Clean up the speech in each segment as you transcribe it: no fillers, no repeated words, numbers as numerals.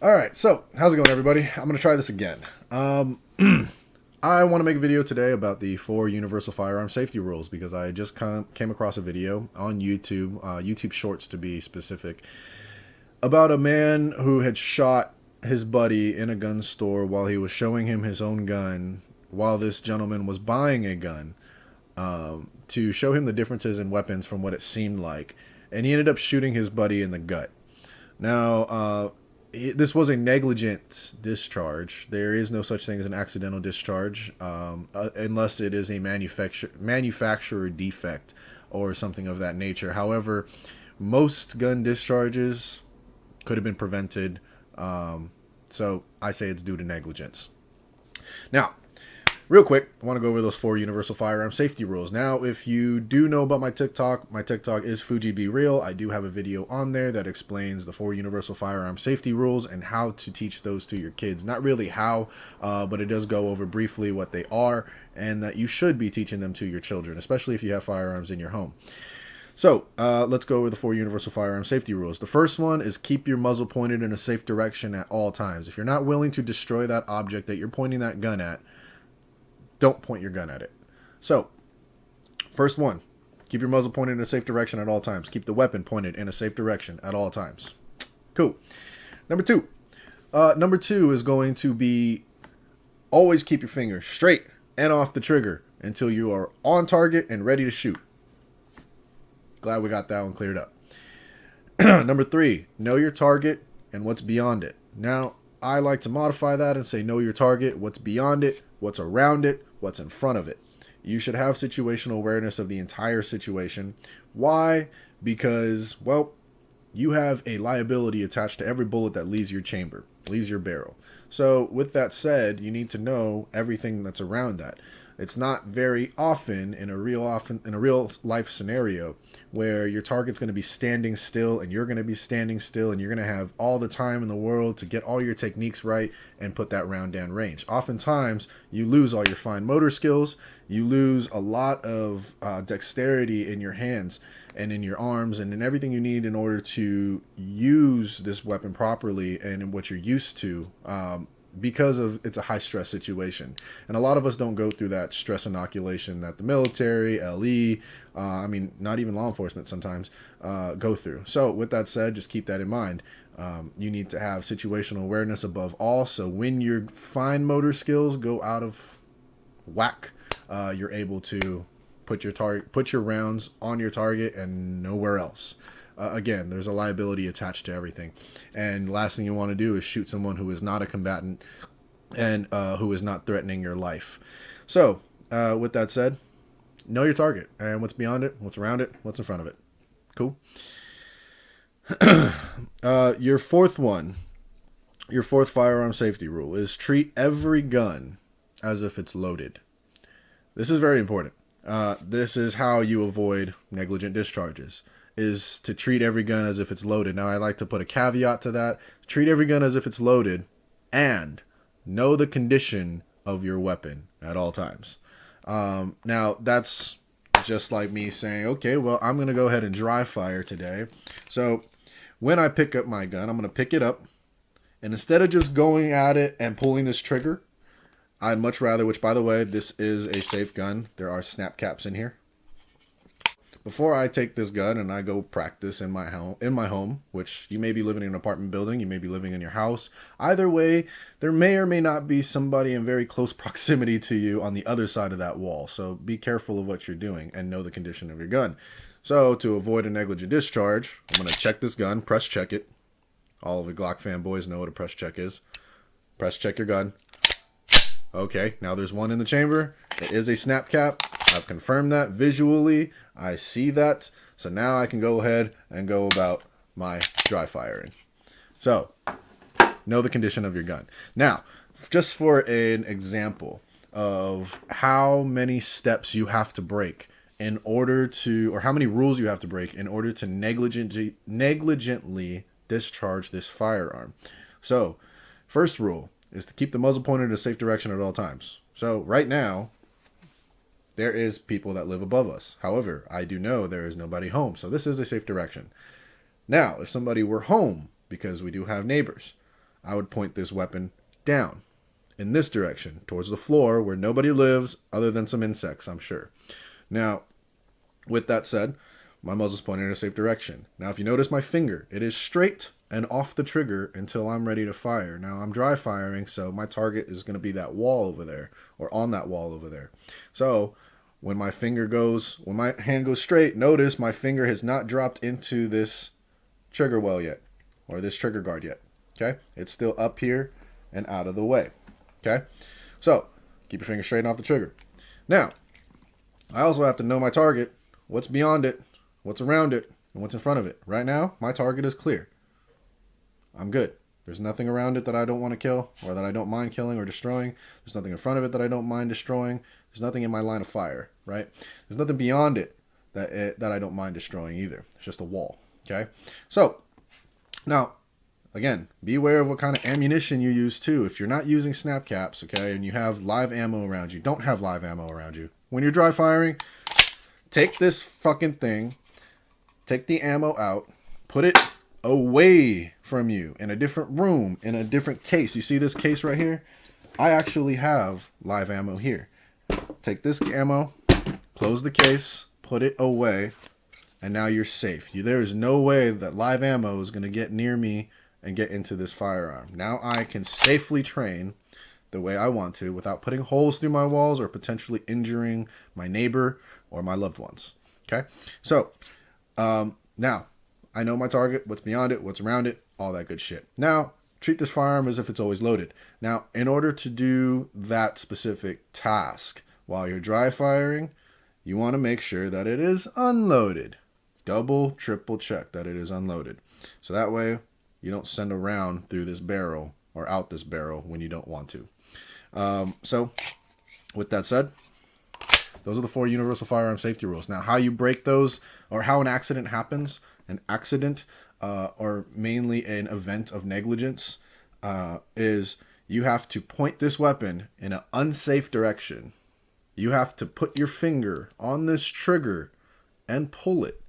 All right, so how's it going, everybody? I'm going to try this again. I want to make a video today about the 4 universal firearm safety rules because I just came across a video on YouTube, YouTube Shorts to be specific, about a man who had shot his buddy in a gun store while he was showing him his own gun while this gentleman was buying a gun to show him the differences in weapons from what it seemed like. And he ended up shooting his buddy in the gut. Now, this was a negligent discharge. There is no such thing as an accidental discharge unless it is a manufacturer defect or something of that nature. However, most gun discharges could have been prevented. So I say it's due to negligence. Now, real quick, I want to go over those 4 universal firearm safety rules. Now, if you do know about my TikTok is Fuji Be Real. I do have a video on there that explains the 4 universal firearm safety rules and how to teach those to your kids. Not really how, but it does go over briefly what they are and that you should be teaching them to your children, especially if you have firearms in your home. So let's go over the 4 universal firearm safety rules. The first one is keep your muzzle pointed in a safe direction at all times. If you're not willing to destroy that object that you're pointing that gun at, don't point your gun at it. So, first one, keep your muzzle pointed in a safe direction at all times. Keep the weapon pointed in a safe direction at all times. Cool. Number two is going to be always keep your finger straight and off the trigger until you are on target and ready to shoot. Glad we got that one cleared up. Number 3, know your target and what's beyond it. Now, I like to modify that and say know your target, what's beyond it, what's around it, what's in front of it. You should have situational awareness of the entire situation. Why? Because, well, you have a liability attached to every bullet that leaves your chamber, leaves your barrel. So with that said, you need to know everything that's around that. It's not very often in a real life scenario where your target's going to be standing still and you're going to be standing still and you're going to have all the time in the world to get all your techniques right and put that round down range. Oftentimes, you lose all your fine motor skills. You lose a lot of dexterity in your hands and in your arms and in everything you need in order to use this weapon properly and in what you're used to. Because of it's a high stress situation, and a lot of us don't go through that stress inoculation that the military, LE, not even law enforcement sometimes go through. So with that said, just keep that in mind. You need to have situational awareness above all, so when your fine motor skills go out of whack, you're able to put your rounds on your target and nowhere else. Again, there's a liability attached to everything. And last thing you want to do is shoot someone who is not a combatant and who is not threatening your life. So, with that said, know your target and what's beyond it, what's around it, what's in front of it. Cool. Your fourth firearm safety rule is treat every gun as if it's loaded. This is very important. This is how you avoid negligent discharges. Is to treat every gun as if it's loaded. Now, I like to put a caveat to that. Treat every gun as if it's loaded and know the condition of your weapon at all times. Now, that's just like me saying, okay, well, I'm going to go ahead and dry fire today. So when I pick up my gun, I'm going to pick it up. And instead of just going at it and pulling this trigger, I'd much rather, which by the way, this is a safe gun. There are snap caps in here. Before I take this gun and I go practice in my home, which you may be living in an apartment building, you may be living in your house. Either way, there may or may not be somebody in very close proximity to you on the other side of that wall. So be careful of what you're doing and know the condition of your gun. So to avoid a negligent discharge, I'm going to check this gun, press check it. All of the Glock fanboys know what a press check is. Press check your gun. Okay, now there's one in the chamber. It is a snap cap. I've confirmed that visually. I see that. So now I can go ahead and go about my dry firing. So, know the condition of your gun. Now, just for an example of how many steps you have to break in order to, or how many rules you have to break in order to negligently discharge this firearm. So, first rule is to keep the muzzle pointed in a safe direction at all times. So, right now, there is people that live above us. However, I do know there is nobody home. So this is a safe direction. Now, if somebody were home, because we do have neighbors, I would point this weapon down in this direction towards the floor where nobody lives other than some insects, I'm sure. Now, with that said, my muzzle's pointing in a safe direction. Now, if you notice my finger, it is straight and off the trigger until I'm ready to fire. Now, I'm dry firing, so my target is going to be that wall over there, or on that wall over there. So when my hand goes straight, notice my finger has not dropped into this trigger well yet, or this trigger guard yet. Okay? It's still up here and out of the way. Okay? So keep your finger straight and off the trigger. Now, I also have to know my target, what's beyond it, what's around it, and what's in front of it. Right now, my target is clear. I'm good. There's nothing around it that I don't want to kill, or that I don't mind killing or destroying. There's nothing in front of it that I don't mind destroying. There's nothing in my line of fire, right? There's nothing beyond it that I don't mind destroying either. It's just a wall, okay? So, now, again, be aware of what kind of ammunition you use too. If you're not using snap caps, okay, and you have live ammo around you, don't have live ammo around you. When you're dry firing, take this fucking thing, take the ammo out, put it away from you in a different room, in a different case. You see this case right here? I actually have live ammo here. Take this ammo, close the case, put it away, and now you're safe. There is no way that live ammo is going to get near me and get into this firearm. Now I can safely train the way I want to without putting holes through my walls or potentially injuring my neighbor or my loved ones. Okay? So, now, I know my target, what's beyond it, what's around it, all that good shit. Now, treat this firearm as if it's always loaded. Now, in order to do that specific task while you're dry firing, you want to make sure that it is unloaded. Double, triple check that it is unloaded. So that way, you don't send a round through this barrel or out this barrel when you don't want to. So, with that said, those are the 4 universal firearm safety rules. Now, how you break those, or how an accident happens, or mainly an event of negligence, is you have to point this weapon in an unsafe direction. You have to put your finger on this trigger and pull it.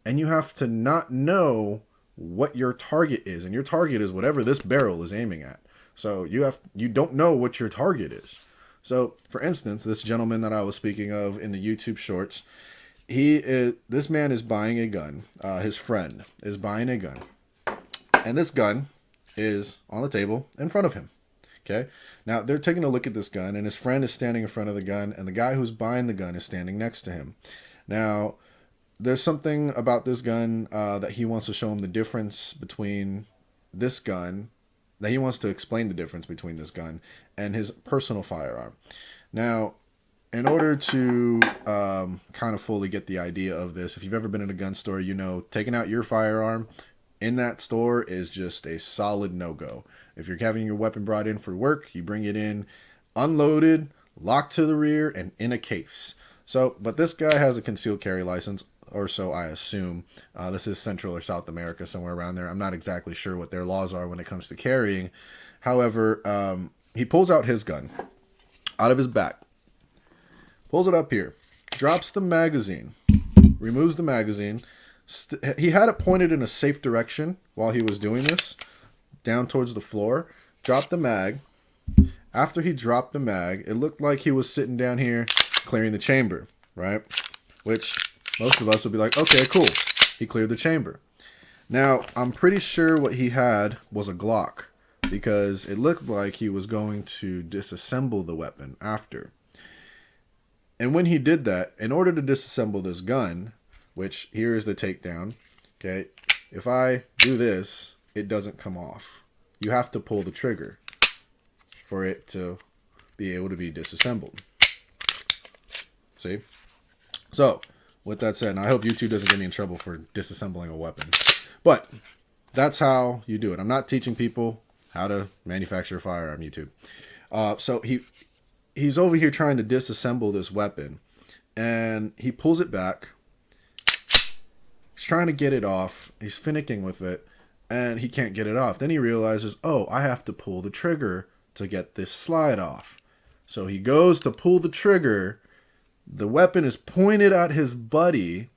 And you have to not know what your target is. And your target is whatever this barrel is aiming at. So you don't know what your target is. So, for instance, this gentleman that I was speaking of in the YouTube shorts, this man is buying a gun. His friend is buying a gun. And this gun is on the table in front of him. Okay? Now, they're taking a look at this gun, and his friend is standing in front of the gun, and the guy who's buying the gun is standing next to him. Now, there's something about this gun that he wants to show him the difference between this gun, that he wants to explain the difference between this gun and his personal firearm. Now, in order to kind of fully get the idea of this, if you've ever been in a gun store, you know taking out your firearm in that store is just a solid no-go. If you're having your weapon brought in for work, you bring it in unloaded, locked to the rear, and in a case. So, but this guy has a concealed carry license, or so I assume. This is Central or South America, somewhere around there. I'm not exactly sure what their laws are when it comes to carrying. However, he pulls out his gun out of his back, pulls it up here, drops the magazine, removes the magazine. He had it pointed in a safe direction while he was doing this, down towards the floor, dropped the mag. After he dropped the mag, it looked like he was sitting down here clearing the chamber, right? Which most of us would be like, okay, cool. He cleared the chamber. Now, I'm pretty sure what he had was a Glock, because it looked like he was going to disassemble the weapon after. And when he did that, in order to disassemble this gun, which here is the takedown, okay, if I do this, it doesn't come off. You have to pull the trigger for it to be able to be disassembled. See? So, with that said, and I hope YouTube doesn't get me in trouble for disassembling a weapon, but that's how you do it. I'm not teaching people how to manufacture a firearm, YouTube. So he's over here trying to disassemble this weapon, and he pulls it back. He's trying to get it off. He's finicking with it, and he can't get it off. Then he realizes, oh, I have to pull the trigger to get this slide off. So he goes to pull the trigger. The weapon is pointed at his buddy.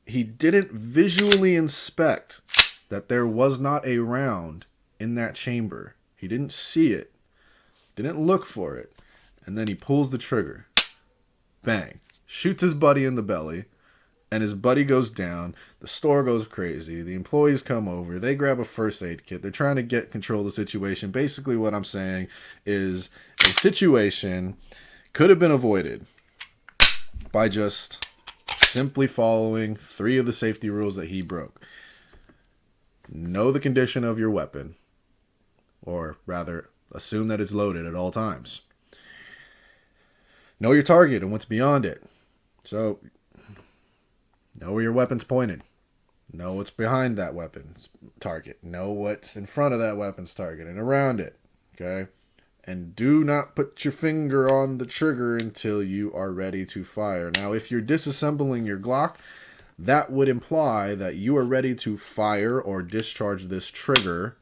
He didn't visually inspect that there was not a round in that chamber. He didn't see it, didn't look for it, and then he pulls the trigger. Bang. Shoots his buddy in the belly, and his buddy goes down. The store goes crazy. The employees come over. They grab a first aid kit. They're trying to get control of the situation. Basically what I'm saying is a situation could have been avoided by just simply following 3 of the safety rules that he broke. Know the condition of your weapon, or rather, assume that it's loaded at all times. Know your target and what's beyond it. So, know where your weapon's pointed. Know what's behind that weapon's target. Know what's in front of that weapon's target and around it. Okay? And do not put your finger on the trigger until you are ready to fire. Now, if you're disassembling your Glock, that would imply that you are ready to fire or discharge this trigger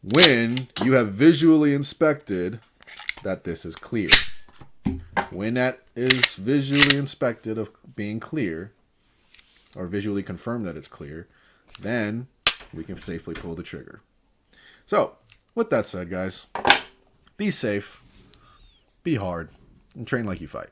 when you have visually inspected that this is clear. When that is visually inspected of being clear, or visually confirmed that it's clear, then we can safely pull the trigger. So, with that said, guys, be safe, be hard, and train like you fight.